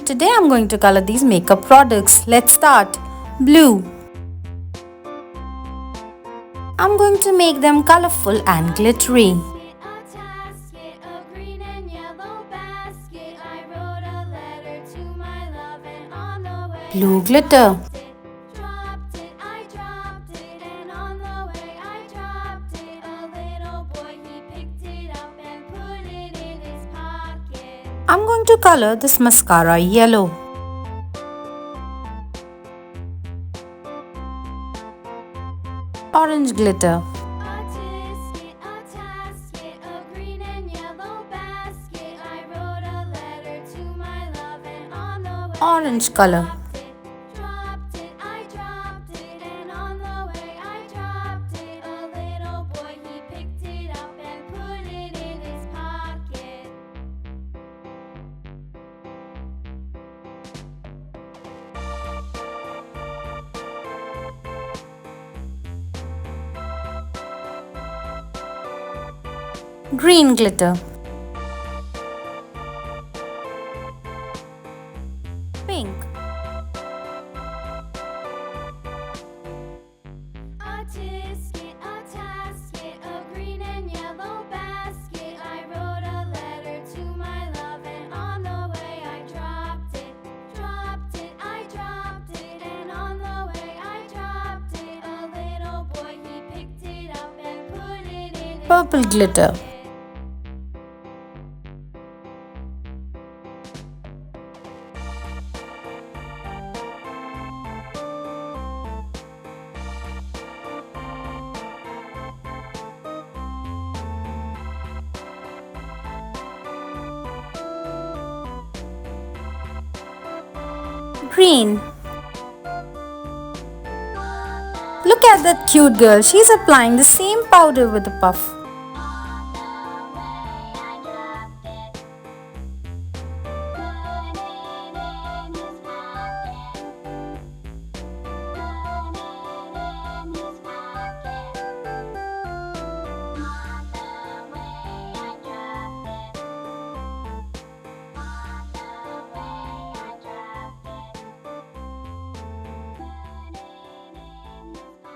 today I'm going to color these makeup products. Let's start. Blue. I'm going to make them colorful and glittery. Blue glitter. I'm going to color this mascara yellow. Orange glitter. Orange color. Green glitter. Pink. Purple glitter. Green. Look at that cute girl. She's applying the same powder with a puff.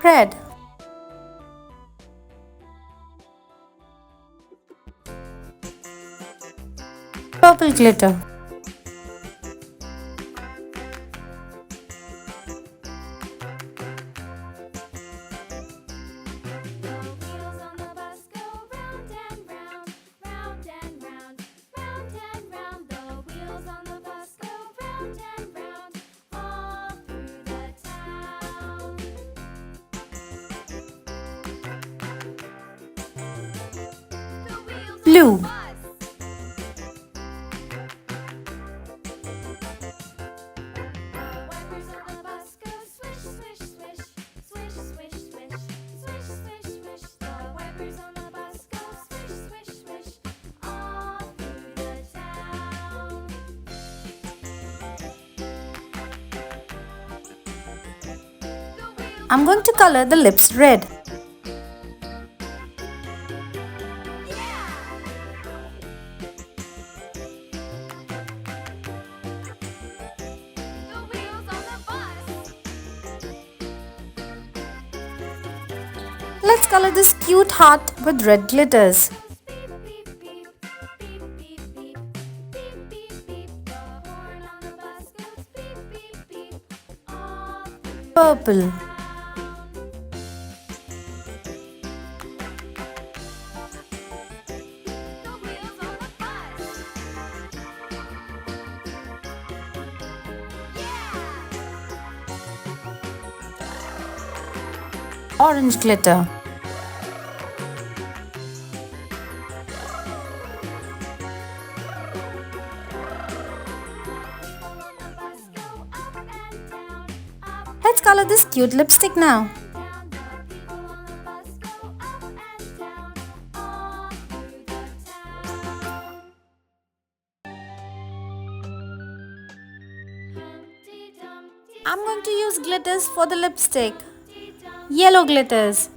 Red. Purple glitter. Blue. I'm going to color the lips red. Let's color this cute heart with red glitters. Purple. Orange glitter. Let's color this cute lipstick now. I'm going to use glitters for the lipstick. Yellow glitters.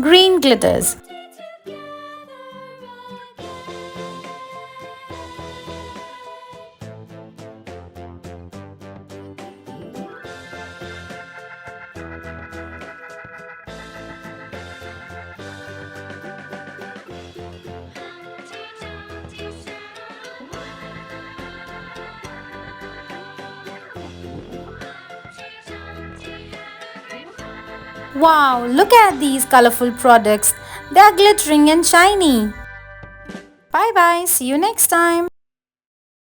Green glitters. Wow, look at these colorful products. They are glittering and shiny. Bye bye. See you next time.